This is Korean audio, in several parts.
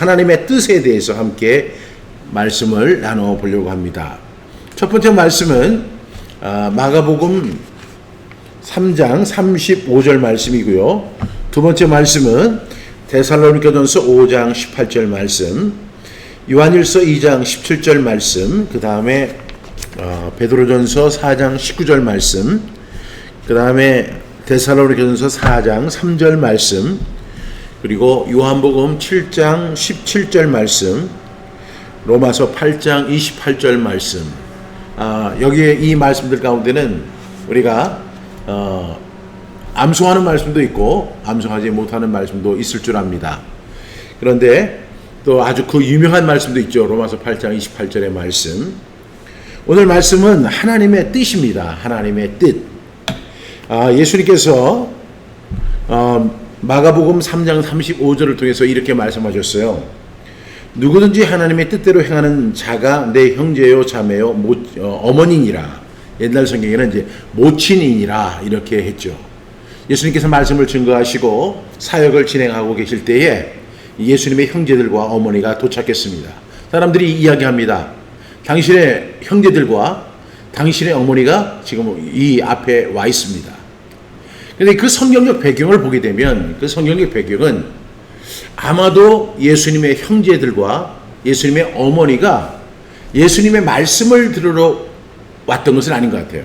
하나님의 뜻에 대해서 함께 말씀을 나눠보려고 합니다. 첫 번째 말씀은 마가복음 3장 35절 말씀이고요. 두 번째 말씀은 데살로니가전서 5장 18절 말씀, 요한일서 2장 17절 말씀, 그 다음에 베드로전서 4장 19절 말씀, 그 다음에 데살로니가전서 4장 3절 말씀, 그리고 요한복음 7장 17절 말씀, 로마서 8장 28절 말씀. 여기에 이 말씀들 가운데는 우리가 암송하는 말씀도 있고 암송하지 못하는 말씀도 있을 줄 압니다. 그런데 또 아주 그 유명한 말씀도 있죠. 로마서 8장 28절의 말씀. 오늘 말씀은 하나님의 뜻입니다. 하나님의 뜻. 예수님께서 마가복음 3장 35절을 통해서 이렇게 말씀하셨어요. 누구든지 하나님의 뜻대로 행하는 자가 내 형제요 자매요 어머니니라. 옛날 성경에는 이제 모친이니라 이렇게 했죠. 예수님께서 말씀을 증거하시고 사역을 진행하고 계실 때에 예수님의 형제들과 어머니가 도착했습니다. 사람들이 이야기합니다. 당신의 형제들과 당신의 어머니가 지금 이 앞에 와 있습니다. 그런데 그 성경적 배경을 보게 되면 그 성경적 배경은 아마도 예수님의 형제들과 예수님의 어머니가 예수님의 말씀을 들으러 왔던 것은 아닌 것 같아요.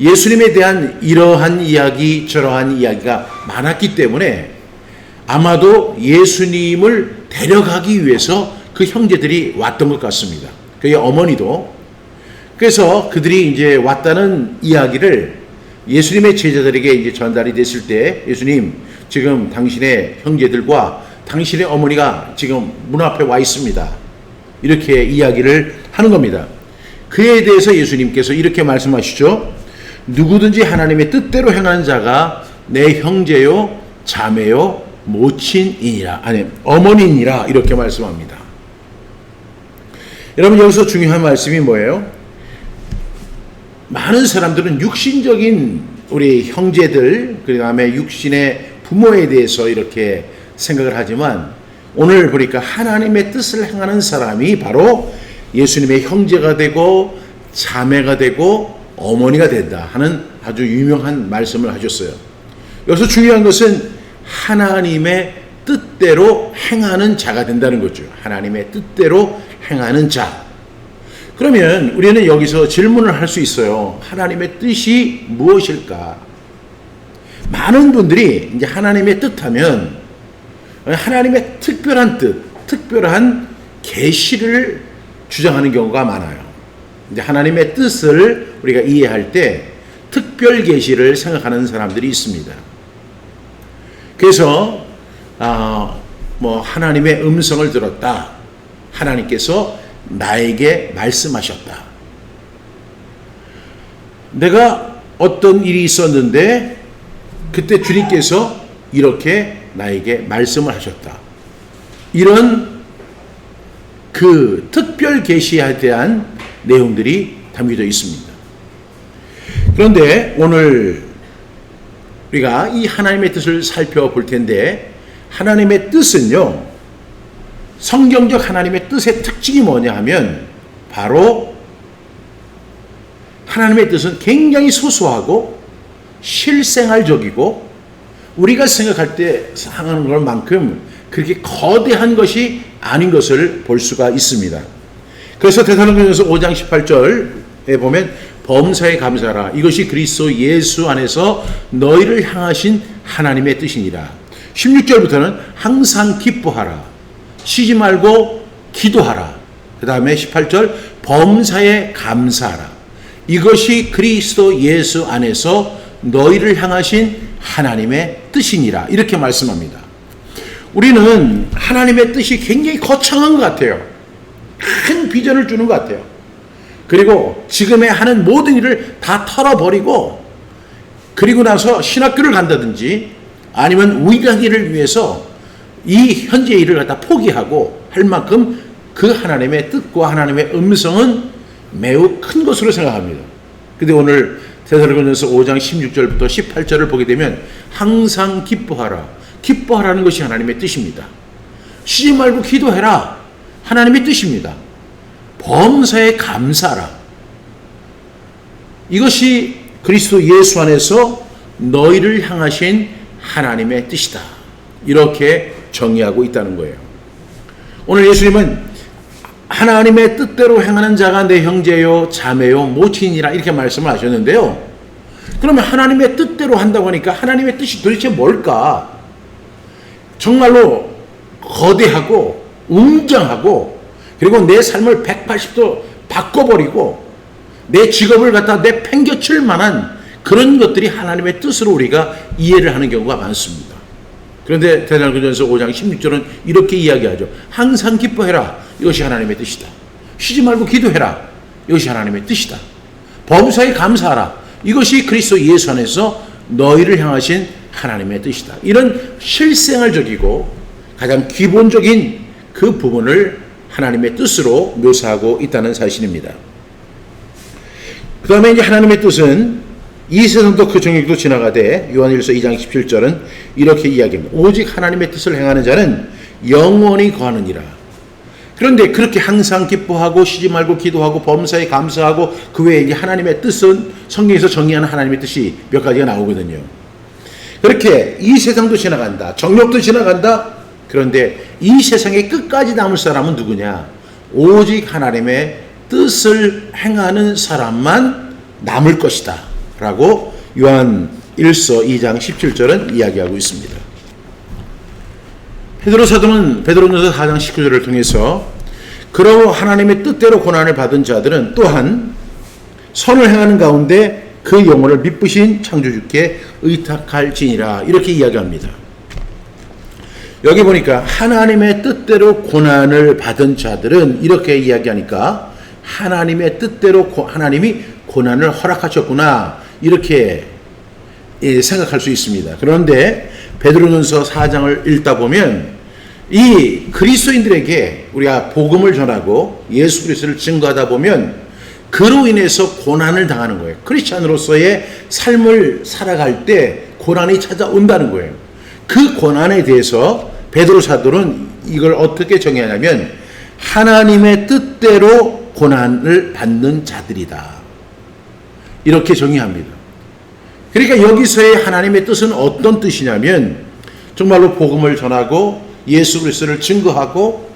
예수님에 대한 이러한 이야기 저러한 이야기가 많았기 때문에 아마도 예수님을 데려가기 위해서 그 형제들이 왔던 것 같습니다. 그의 어머니도. 그래서 그들이 이제 왔다는 이야기를 예수님의 제자들에게 이제 전달이 됐을 때, 예수님, 지금 당신의 형제들과 당신의 어머니가 지금 문 앞에 와 있습니다. 이렇게 이야기를 하는 겁니다. 그에 대해서 예수님께서 이렇게 말씀하시죠. 누구든지 하나님의 뜻대로 행하는 자가 내 형제요, 자매요, 모친이니라. 아니, 어머니니라. 이렇게 말씀합니다. 여러분, 여기서 중요한 말씀이 뭐예요? 많은 사람들은 육신적인 우리 형제들, 그 다음에 육신의 부모에 대해서 이렇게 생각을 하지만 오늘 보니까 하나님의 뜻을 행하는 사람이 바로 예수님의 형제가 되고 자매가 되고 어머니가 된다 하는 아주 유명한 말씀을 하셨어요. 여기서 중요한 것은 하나님의 뜻대로 행하는 자가 된다는 거죠. 하나님의 뜻대로 행하는 자. 그러면 우리는 여기서 질문을 할 수 있어요. 하나님의 뜻이 무엇일까? 많은 분들이 이제 하나님의 뜻하면 하나님의 특별한 뜻, 특별한 계시를 주장하는 경우가 많아요. 이제 하나님의 뜻을 우리가 이해할 때 특별 계시를 생각하는 사람들이 있습니다. 그래서 하나님의 음성을 들었다. 하나님께서 나에게 말씀하셨다. 내가 어떤 일이 있었는데 그때 주님께서 이렇게 나에게 말씀을 하셨다. 이런 그 특별 계시에 대한 내용들이 담겨져 있습니다. 그런데 오늘 우리가 이 하나님의 뜻을 살펴볼 텐데 하나님의 뜻은요, 성경적 하나님의 뜻의 특징이 뭐냐 하면 바로 하나님의 뜻은 굉장히 소소하고 실생활적이고 우리가 생각할 때 상하는 것만큼 그렇게 거대한 것이 아닌 것을 볼 수가 있습니다. 그래서 데살로니가전서 5장 18절에 보면 범사에 감사하라. 이것이 그리스도 예수 안에서 너희를 향하신 하나님의 뜻이니라. 16절부터는 항상 기뻐하라. 쉬지 말고 기도하라. 그 다음에 18절 범사에 감사하라. 이것이 그리스도 예수 안에서 너희를 향하신 하나님의 뜻이니라. 이렇게 말씀합니다. 우리는 하나님의 뜻이 굉장히 거창한 것 같아요. 큰 비전을 주는 것 같아요. 그리고 지금의 하는 모든 일을 다 털어버리고 그리고 나서 신학교를 간다든지 아니면 위대하기를 위해서 이 현재 일을 갖다 포기하고 할 만큼 그 하나님의 뜻과 하나님의 음성은 매우 큰 것으로 생각합니다. 근데 오늘 데살로니가전서 5장 16절부터 18절을 보게 되면 항상 기뻐하라. 기뻐하라는 것이 하나님의 뜻입니다. 쉬지 말고 기도해라. 하나님의 뜻입니다. 범사에 감사하라. 이것이 그리스도 예수 안에서 너희를 향하신 하나님의 뜻이다. 이렇게 정의하고 있다는 거예요. 오늘 예수님은 하나님의 뜻대로 행하는 자가 내 형제요 자매요 모친이라 이렇게 말씀을 하셨는데요. 그러면 하나님의 뜻대로 한다고 하니까 하나님의 뜻이 도대체 뭘까? 정말로 거대하고 웅장하고 그리고 내 삶을 180도 바꿔버리고 내 직업을 갖다 내팽개칠 만한 그런 것들이 하나님의 뜻으로 우리가 이해를 하는 경우가 많습니다. 그런데 데살로니가전서 5장 16절은 이렇게 이야기하죠. 항상 기뻐해라. 이것이 하나님의 뜻이다. 쉬지 말고 기도해라. 이것이 하나님의 뜻이다. 범사에 감사하라. 이것이 그리스도 예수 안에서 너희를 향하신 하나님의 뜻이다. 이런 실생활적이고 가장 기본적인 그 부분을 하나님의 뜻으로 묘사하고 있다는 사실입니다. 그 다음에 이제 하나님의 뜻은 이 세상도 그 정욕도 지나가되 요한일서 2장 17절은 이렇게 이야기합니다. 오직 하나님의 뜻을 행하는 자는 영원히 거하느니라. 그런데 그렇게 항상 기뻐하고 쉬지 말고 기도하고 범사에 감사하고 그 외에 이제 하나님의 뜻은 성경에서 정의하는 하나님의 뜻이 몇 가지가 나오거든요. 그렇게 이 세상도 지나간다. 정욕도 지나간다. 그런데 이 세상의 끝까지 남을 사람은 누구냐? 오직 하나님의 뜻을 행하는 사람만 남을 것이다 라고 요한 1서 2장 17절은 이야기하고 있습니다. 베드로 사도는 베드로전서 4장 19절을 통해서 그러므로 하나님의 뜻대로 고난을 받은 자들은 또한 선을 행하는 가운데 그 영혼을 미쁘신 창조주께 의탁할지니라 이렇게 이야기합니다. 여기 보니까 하나님의 뜻대로 고난을 받은 자들은 이렇게 이야기하니까 하나님의 뜻대로 하나님이 고난을 허락하셨구나 이렇게 생각할 수 있습니다. 그런데 베드로전서 4장을 읽다 보면 이 그리스도인들에게 우리가 복음을 전하고 예수 그리스도를 증거하다 보면 그로 인해서 고난을 당하는 거예요. 크리스찬으로서의 삶을 살아갈 때 고난이 찾아온다는 거예요. 그 고난에 대해서 베드로 사도는 이걸 어떻게 정의하냐면 하나님의 뜻대로 고난을 받는 자들이다. 이렇게 정의합니다. 그러니까 여기서의 하나님의 뜻은 어떤 뜻이냐면 정말로 복음을 전하고 예수 그리스도를 증거하고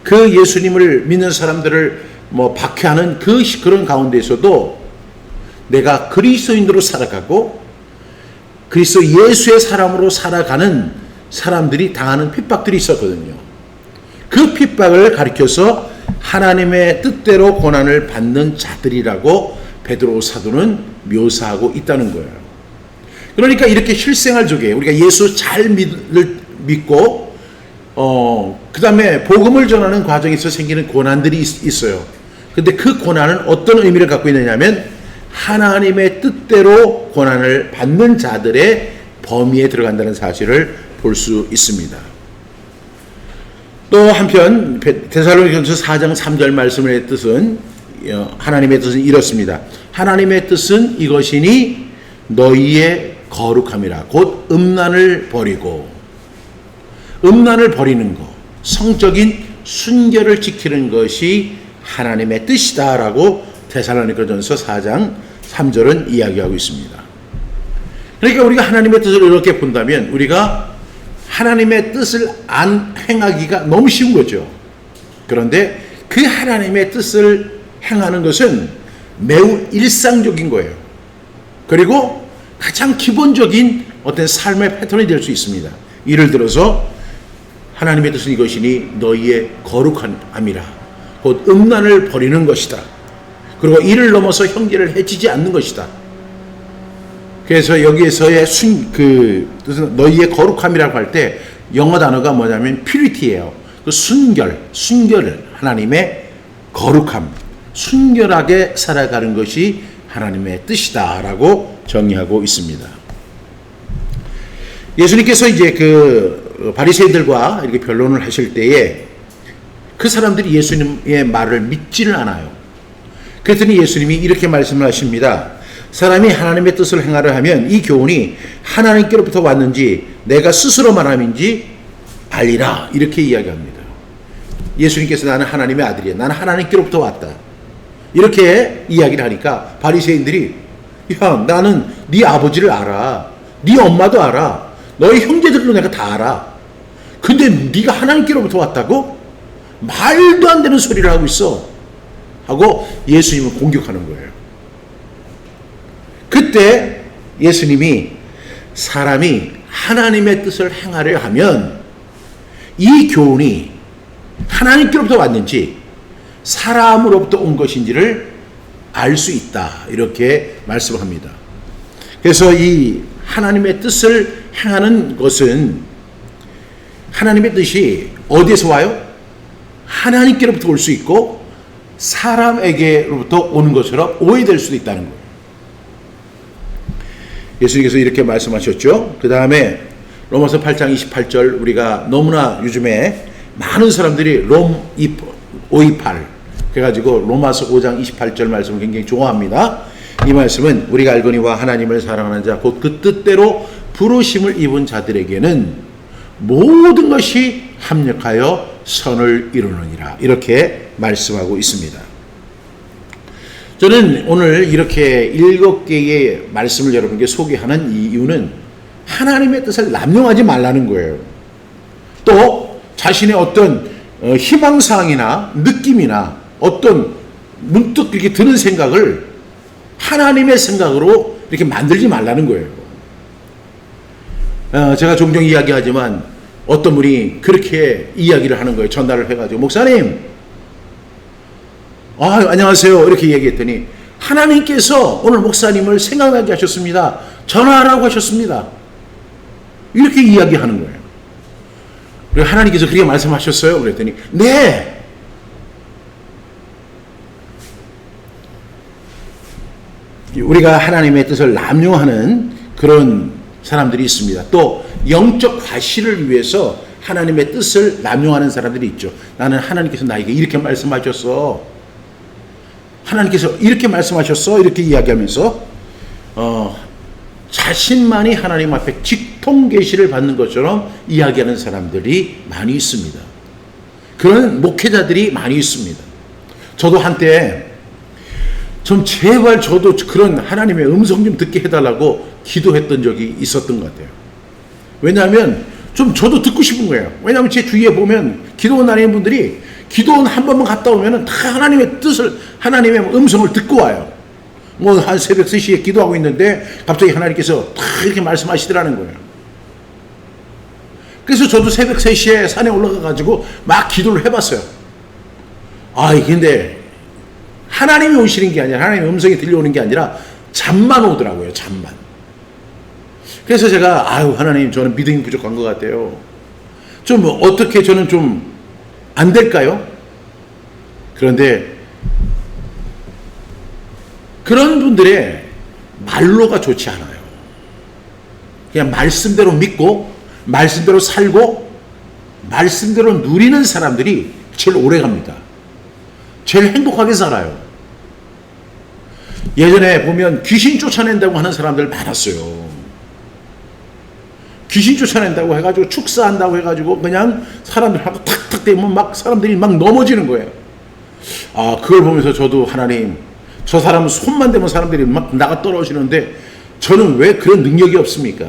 그 예수님을 믿는 사람들을 박해하는 그런 가운데서도 내가 그리스도인으로 살아가고 그리스도 예수의 사람으로 살아가는 사람들이 당하는 핍박들이 있었거든요. 그 핍박을 가리켜서 하나님의 뜻대로 고난을 받는 자들이라고 베드로 사도는 묘사하고 있다는 거예요. 그러니까 이렇게 실생활적에 우리가 예수 잘 믿고 그 다음에 복음을 전하는 과정에서 생기는 고난들이 있어요. 근데 그 고난은 어떤 의미를 갖고 있느냐면 하나님의 뜻대로 고난을 받는 자들의 범위에 들어간다는 사실을 볼 수 있습니다. 또 한편 데살로니가전서 4장 3절 말씀의 뜻은 하나님의 뜻은 이렇습니다. 하나님의 뜻은 이것이니 너희의 거룩함이라. 곧 음란을 버리고 음란을 버리는 것, 성적인 순결을 지키는 것이 하나님의 뜻이다라고 데살로니가전서 4장 3절은 이야기하고 있습니다. 그러니까 우리가 하나님의 뜻을 이렇게 본다면 우리가 하나님의 뜻을 안 행하기가 너무 쉬운 거죠. 그런데 그 하나님의 뜻을 행하는 것은 매우 일상적인 거예요. 그리고 가장 기본적인 어떤 삶의 패턴이 될 수 있습니다. 예를 들어서 하나님의 뜻은 이것이니 너희의 거룩함이라. 곧 음란을 버리는 것이다. 그리고 이를 넘어서 형제를 해치지 않는 것이다. 그래서 여기에서의 뜻은 너희의 거룩함이라고 할 때 영어 단어가 뭐냐면 purity예요. 그 순결, 하나님의 거룩함, 순결하게 살아가는 것이 하나님의 뜻이다라고 정의하고 있습니다. 예수님께서 이제 그 바리새인들과 이렇게 변론을 하실 때에 그 사람들이 예수님의 말을 믿지를 않아요. 그랬더니 예수님이 이렇게 말씀을 하십니다. 사람이 하나님의 뜻을 행하려 하면 이 교훈이 하나님께로부터 왔는지 내가 스스로 말함인지 알리라 이렇게 이야기합니다. 예수님께서 나는 하나님의 아들이야. 나는 하나님께로부터 왔다. 이렇게 이야기를 하니까 바리새인들이 야 나는 네 아버지를 알아. 네 엄마도 알아. 너희 형제들도 내가 다 알아. 근데 네가 하나님께로부터 왔다고? 말도 안 되는 소리를 하고 있어. 하고 예수님을 공격하는 거예요. 그때 예수님이 사람이 하나님의 뜻을 행하려 하면 이 교훈이 하나님께로부터 왔는지 사람으로부터 온 것인지를 알 수 있다. 이렇게 말씀합니다. 그래서 이 하나님의 뜻을 행하는 것은 하나님의 뜻이 어디에서 와요? 하나님께로부터 올 수 있고 사람에게로부터 오는 것처럼 오해될 수도 있다는 거예요. 예수님께서 이렇게 말씀하셨죠. 그 다음에 로마서 8장 28절 우리가 너무나 요즘에 많은 사람들이 롬 528 그래가지고 로마서 5장 28절 말씀을 굉장히 좋아합니다. 이 말씀은 우리가 알거니와 하나님을 사랑하는 자 곧 그 뜻대로 부르심을 입은 자들에게는 모든 것이 합력하여 선을 이루느니라 이렇게 말씀하고 있습니다. 저는 오늘 이렇게 7개의 말씀을 여러분께 소개하는 이 이유는 하나님의 뜻을 남용하지 말라는 거예요. 또 자신의 어떤 희망사항이나 느낌이나 어떤 문득 이렇게 드는 생각을 하나님의 생각으로 이렇게 만들지 말라는 거예요. 제가 종종 이야기하지만 어떤 분이 그렇게 이야기를 하는 거예요. 전달을 해가지고 목사님 안녕하세요 이렇게 얘기했더니 하나님께서 오늘 목사님을 생각나게 하셨습니다. 전화하라고 하셨습니다. 이렇게 이야기하는 거예요. 그리고 하나님께서 그렇게 말씀하셨어요? 그랬더니 네. 우리가 하나님의 뜻을 남용하는 그런 사람들이 있습니다. 또 영적 과시를 위해서 하나님의 뜻을 남용하는 사람들이 있죠. 나는 하나님께서 나에게 이렇게 말씀하셨어. 하나님께서 이렇게 말씀하셨어. 이렇게 이야기하면서 자신만이 하나님 앞에 직통 계시를 받는 것처럼 이야기하는 사람들이 많이 있습니다. 그런 목회자들이 많이 있습니다. 저도 한때 좀 제발 저도 그런 하나님의 음성 좀 듣게 해달라고 기도했던 적이 있었던 것 같아요. 왜냐하면 좀 저도 듣고 싶은 거예요. 왜냐하면 제 주위에 보면 기도원 다니는 분들이 기도원 한 번만 갔다 오면 다 하나님의 뜻을 하나님의 음성을 듣고 와요. 뭐 한 새벽 3시에 기도하고 있는데 갑자기 하나님께서 다 이렇게 말씀하시더라는 거예요. 그래서 저도 새벽 3시에 산에 올라가 가지고 막 기도를 해봤어요. 근데 하나님이 오시는 게 아니라 하나님의 음성이 들려오는 게 아니라 잠만 오더라고요. 잠만. 그래서 제가 하나님 저는 믿음이 부족한 것 같아요. 좀 어떻게 저는 좀 안 될까요? 그런데 그런 분들의 말로가 좋지 않아요. 그냥 말씀대로 믿고 말씀대로 살고 말씀대로 누리는 사람들이 제일 오래 갑니다. 제일 행복하게 살아요. 예전에 보면 귀신 쫓아낸다고 하는 사람들 많았어요. 귀신 쫓아낸다고 해가지고 축사한다고 해가지고 그냥 사람들하고 탁탁 대면 막 사람들이 막 넘어지는 거예요. 그걸 보면서 저도 하나님 저 사람은 손만 대면 사람들이 막 나가 떨어지는데 저는 왜 그런 능력이 없습니까?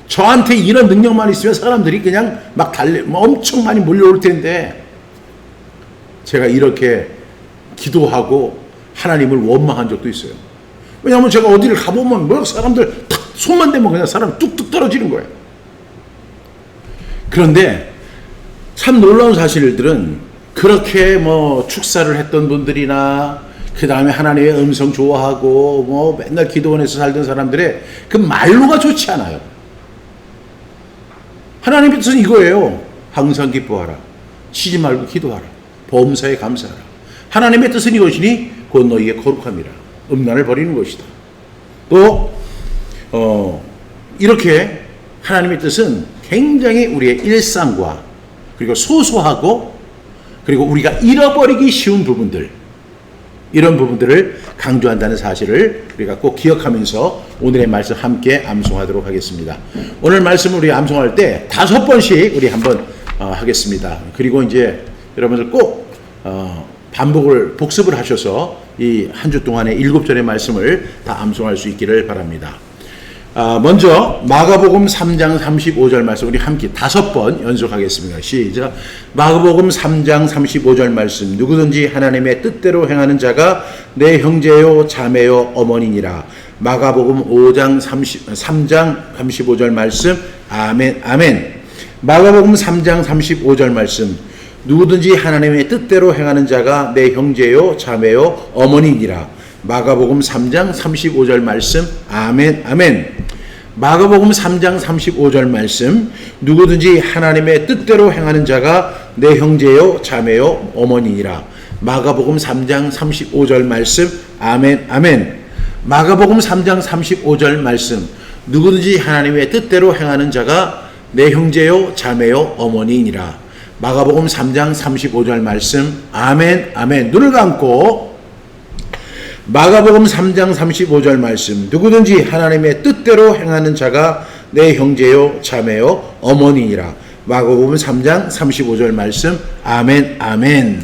저한테 이런 능력만 있으면 사람들이 그냥 막 엄청 많이 몰려올 텐데 제가 이렇게 기도하고 하나님을 원망한 적도 있어요. 왜냐하면 제가 어디를 가보면 뭐 사람들 탁 손만 대면 그냥 사람 뚝뚝 떨어지는 거예요. 그런데 참 놀라운 사실들은 그렇게 뭐 축사를 했던 분들이나 그 다음에 하나님의 음성 좋아하고 뭐 맨날 기도원에서 살던 사람들의 그 말로가 좋지 않아요. 하나님의 뜻은 이거예요. 항상 기뻐하라. 쉬지 말고 기도하라. 범사에 감사하라. 하나님의 뜻은 이것이니 곧 너희의 거룩함이라. 음란을 버리는 것이다. 또 이렇게 하나님의 뜻은 굉장히 우리의 일상과 그리고 소소하고 그리고 우리가 잃어버리기 쉬운 부분들 이런 부분들을 강조한다는 사실을 우리가 꼭 기억하면서 오늘의 말씀 함께 암송하도록 하겠습니다. 오늘 말씀을 우리 암송할 때 5번씩 우리 한번 하겠습니다. 그리고 이제 여러분들 꼭 복습을 하셔서 이 한 주 동안의 7절의 말씀을 다 암송할 수 있기를 바랍니다. 먼저 마가복음 3장 35절 말씀 우리 함께 5번 연속하겠습니다. 시작. 마가복음 3장 35절 말씀. 누구든지 하나님의 뜻대로 행하는 자가 내 형제요 자매요 어머니니라. 마가복음 3장 35절 말씀. 아멘 아멘. 마가복음 3장 35절 말씀. 누구든지 하나님의 뜻대로 행하는 자가 내 형제요 자매요 어머니니라. 마가복음 3장 35절 말씀. 아멘 아멘. 마가복음 3장 35절 말씀. 누구든지 하나님의 뜻대로 행하는 자가 내 형제요 자매요 어머니니라. 마가복음 3장 35절 말씀. 아멘 아멘. 마가복음 3장 35절 말씀. 누구든지 하나님의 뜻대로 행하는 자가 내 형제요 자매요 어머니니라. 마가복음 3장 35절 말씀. 아멘 아멘. 눈을 감고 마가복음 3장 35절 말씀. 누구든지 하나님의 뜻대로 행하는 자가 내 형제요 자매요 어머니니라. 마가복음 3장 35절 말씀. 아멘 아멘.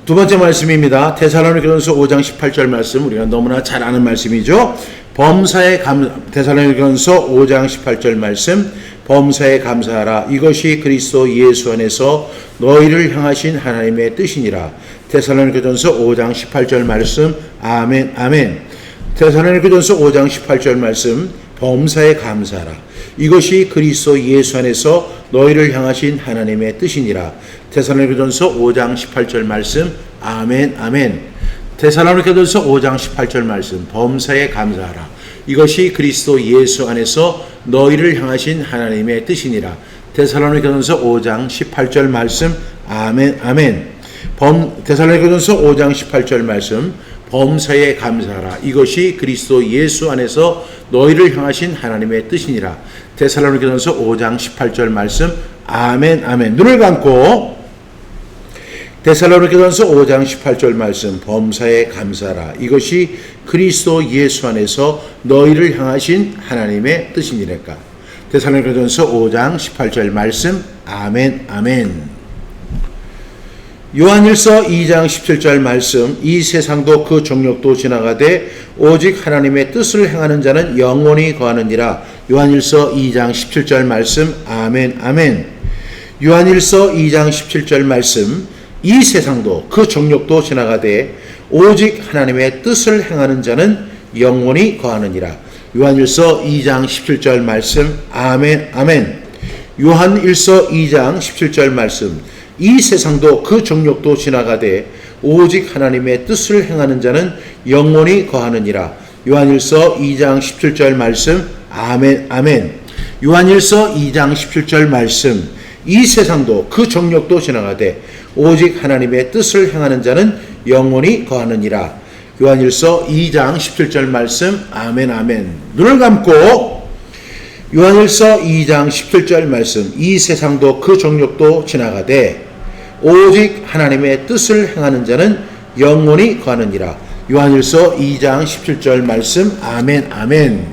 두 번째 말씀입니다. 데살로니가전서 5장 18절 말씀. 우리가 너무나 잘 아는 말씀이죠. 데살로니가전서 5장 18절 말씀. 범사에 감사하라. 이것이 그리스도 예수 안에서 너희를 향하신 하나님의 뜻이니라. 데살로니가전서 5장 18절 말씀. 아멘 아멘. 데살로니가전서 5장 18절 말씀. 범사에 감사하라. 이것이 그리스도 예수 안에서 너희를 향하신 하나님의 뜻이니라. 데살로니가전서 5장 18절 말씀. 아멘 아멘. 데살로니가전서 5장 18절 말씀. 범사에 감사하라. 이것이 그리스도 예수 안에서 너희를 향하신 하나님의 뜻이니라. 데살로니가전서 5장 18절 말씀. 아멘 아멘. 데살로니가전서 5장 18절 말씀. 범사에 감사하라. 이것이 그리스도 예수 안에서 너희를 향하신 하나님의 뜻이니라. 데살로니가전서 5장 18절 말씀. 아멘 아멘. 눈을 감고 데살로니가전서 5장 18절 말씀. 범사에 감사하라. 이것이 그리스도 예수 안에서 너희를 향하신 하나님의 뜻이니까. 데살로니가전서 5장 18절 말씀. 아멘 아멘. 요한일서 2장 17절 말씀. 이 세상도 그 정욕도 지나가되 오직 하나님의 뜻을 행하는 자는 영원히 거하느니라. 요한일서 2장 17절 말씀. 아멘 아멘. 요한일서 2장 17절 말씀. 이 세상도 그 정욕도 지나가되 오직 하나님의 뜻을 행하는 자는 영원히 거하느니라. 요한일서 2장 17절 말씀. 아멘 아멘. 요한일서 2장 17절 말씀. 이 세상도 그 정욕도 지나가되 오직 하나님의 뜻을 행하는 자는 영원히 거하느니라. 요한일서 2장 17절 말씀. 아멘 아멘. 요한일서 2장 17절 말씀. 이 세상도 그 정욕도 지나가되 오직 하나님의 뜻을 행하는 자는 영원히 거하느니라. 요한일서 2장 17절 말씀. 아멘 아멘. 눈을 감고 요한일서 2장 17절 말씀. 이 세상도 그 정욕도 지나가되 오직 하나님의 뜻을 행하는 자는 영원히 거하느니라. 요한일서 2장 17절 말씀. 아멘 아멘.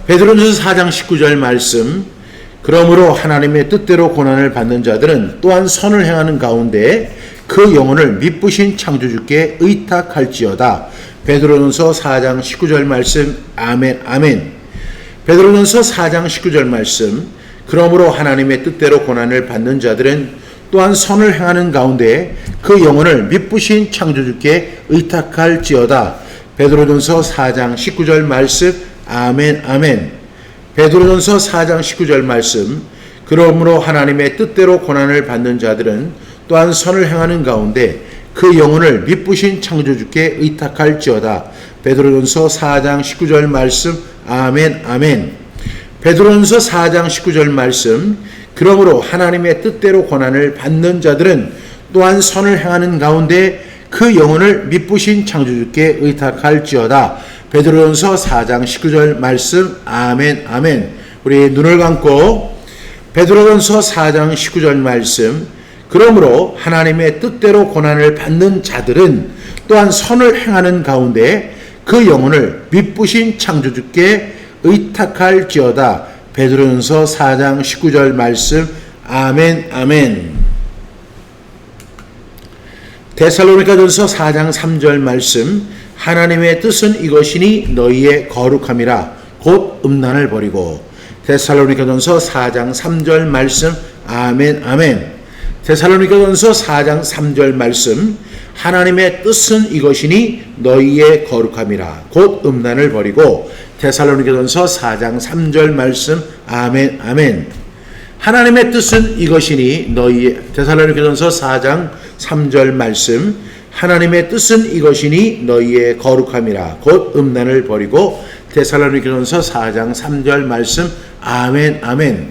베드로전서 4장 19절 말씀. 그러므로 하나님의 뜻대로 고난을 받는 자들은 또한 선을 행하는 가운데 그 영혼을 미쁘신 창조주께 의탁할지어다. 베드로전서 4장 19절 말씀. 아멘 아멘. 베드로전서 4장 19절 말씀. 그러므로 하나님의 뜻대로 고난을 받는 자들은 또한 선을 행하는 가운데 그 영혼을 미쁘신 창조주께 의탁할지어다. 베드로전서 4장 19절 말씀. 아멘 아멘. 베드로전서 4장 19절 말씀. 그러므로 하나님의 뜻대로 고난을 받는 자들은 또한 선을 행하는 가운데 그 영혼을 미쁘신 창조주께 의탁할지어다. 베드로전서 4장 19절 말씀. 아멘 아멘. 베드로전서 4장 19절 말씀. 그러므로 하나님의 뜻대로 고난을 받는 자들은 또한 선을 행하는 가운데 그 영혼을 미쁘신 창조주께 의탁할지어다. 베드로전서 4장 19절 말씀. 아멘 아멘. 우리 눈을 감고 베드로전서 4장 19절 말씀. 그러므로 하나님의 뜻대로 고난을 받는 자들은 또한 선을 행하는 가운데 그 영혼을 미쁘신 창조주께 의탁할지어다. 베드로전서 4장 19절 말씀. 아멘 아멘. 데살로니가전서 4장 3절 말씀. 하나님의 뜻은 이것이니 너희의 거룩함이라. 곧 음란을 버리고. 데살로니가전서 4장 3절 말씀. 아멘 아멘. 데살로니가전서 4장 3절 말씀. 하나님의 뜻은 이것이니 너희의 거룩함이라. 곧 음란을 버리고. 데살로니가전서 4장 3절 말씀. 아멘 아멘. 하나님의 뜻은 이것이니 데살로니가전서 4장 3절 말씀. 하나님의 뜻은 이것이니 너희의 거룩함이라. 곧 음란을 버리고. 데살로니가전서 4장 3절 말씀. 아멘 아멘.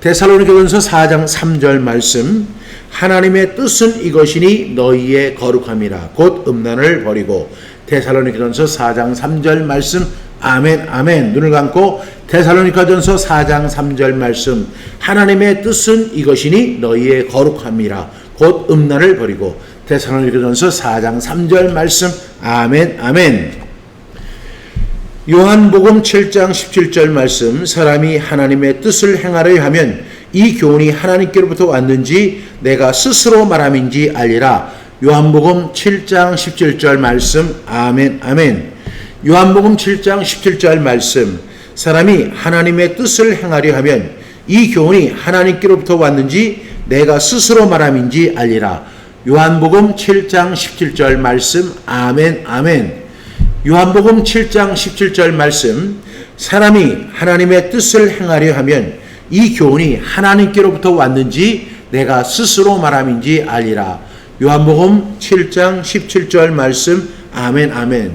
데살로니가전서 4장 3절 말씀. 하나님의 뜻은 이것이니 너희의 거룩함이라. 곧 음란을 버리고. 데살로니가전서 4장 3절 말씀. 아멘 아멘. 눈을 감고 데살로니가전서 4장 3절 말씀. 하나님의 뜻은 이것이니 너희의 거룩함이라. 곧 음란을 버리고. 데살로니가전서 4장 3절 말씀. 아멘 아멘. 요한복음 7장 17절 말씀. 사람이 하나님의 뜻을 행하려 하면 이 교훈이 하나님께로부터 왔는지 내가 스스로 말함인지 알리라. 요한복음 7장 17절 말씀. 아멘 아멘. 요한복음 7장 17절 말씀. 사람이 하나님의 뜻을 행하려 하면 이 교훈이 하나님께로부터 왔는지 내가 스스로 말함인지 알리라. 요한복음 7장 17절 말씀. 아멘 아멘. 요한복음 7장 17절 말씀. 사람이 하나님의 뜻을 행하려 하면 이 교훈이 하나님께로부터 왔는지 내가 스스로 말함인지 알리라. 요한복음 7장 17절 말씀. 아멘 아멘.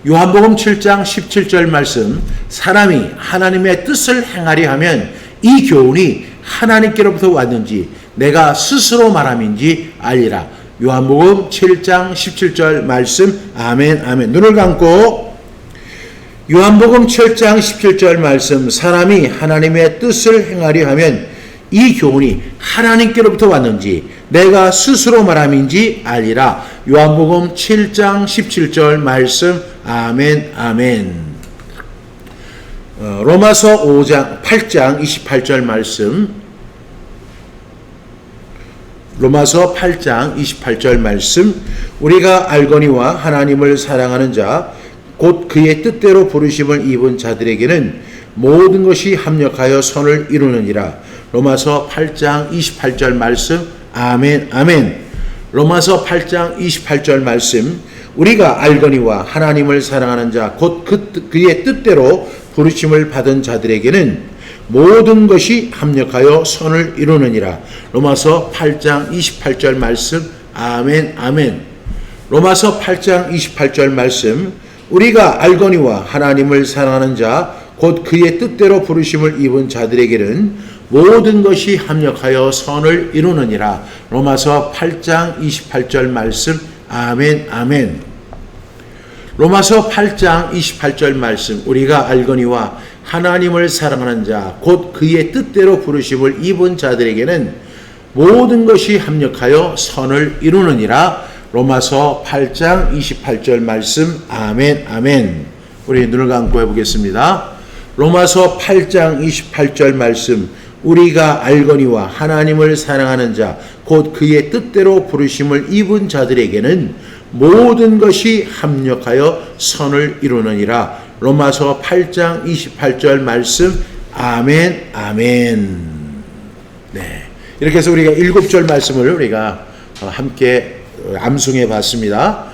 요한복음 7장 17절 말씀. 사람이 하나님의 뜻을 행하려 하면 이 교훈이 하나님께로부터 왔는지 내가 스스로 말함인지 알리라. 요한복음 7장 17절 말씀. 아멘 아멘. 눈을 감고 요한복음 7장 17절 말씀. 사람이 하나님의 뜻을 행하려 하면 이 교훈이 하나님께로부터 왔는지 내가 스스로 말함인지 알리라. 요한복음 7장 17절 말씀. 아멘 아멘. 로마서 8장 28절 말씀. 로마서 8장 28절 말씀. 우리가 알거니와 하나님을 사랑하는 자 곧 그의 뜻대로 부르심을 입은 자들에게는 모든 것이 합력하여 선을 이루느니라. 로마서 8장 28절 말씀. 아멘 아멘. 로마서 8장 28절 말씀. 우리가 알거니와 하나님을 사랑하는 자 곧 그의 뜻대로 부르심을 받은 자들에게는 모든 것이 합력하여 선을 이루느니라. 로마서 8장 28절 말씀. 아멘 아멘. 로마서 8장 28절 말씀. 우리가 알거니와 하나님을 사랑하는 자 곧 그의 뜻대로 부르심을 입은 자들에게는 모든 것이 합력하여 선을 이루느니라. 로마서 8장 28절 말씀. 아멘 아멘. 로마서 8장 28절 말씀. 우리가 알거니와 하나님을 사랑하는 자 곧 그의 뜻대로 부르심을 입은 자들에게는 모든 것이 합력하여 선을 이루느니라. 로마서 8장 28절 말씀. 아멘 아멘. 우리 눈을 감고 해보겠습니다. 로마서 8장 28절 말씀. 우리가 알거니와 하나님을 사랑하는 자 곧 그의 뜻대로 부르심을 입은 자들에게는 모든 것이 합력하여 선을 이루느니라. 로마서 8장 28절 말씀. 아멘 아멘. 네, 이렇게 해서 우리가 7절 말씀을 우리가 함께 암송해 봤습니다.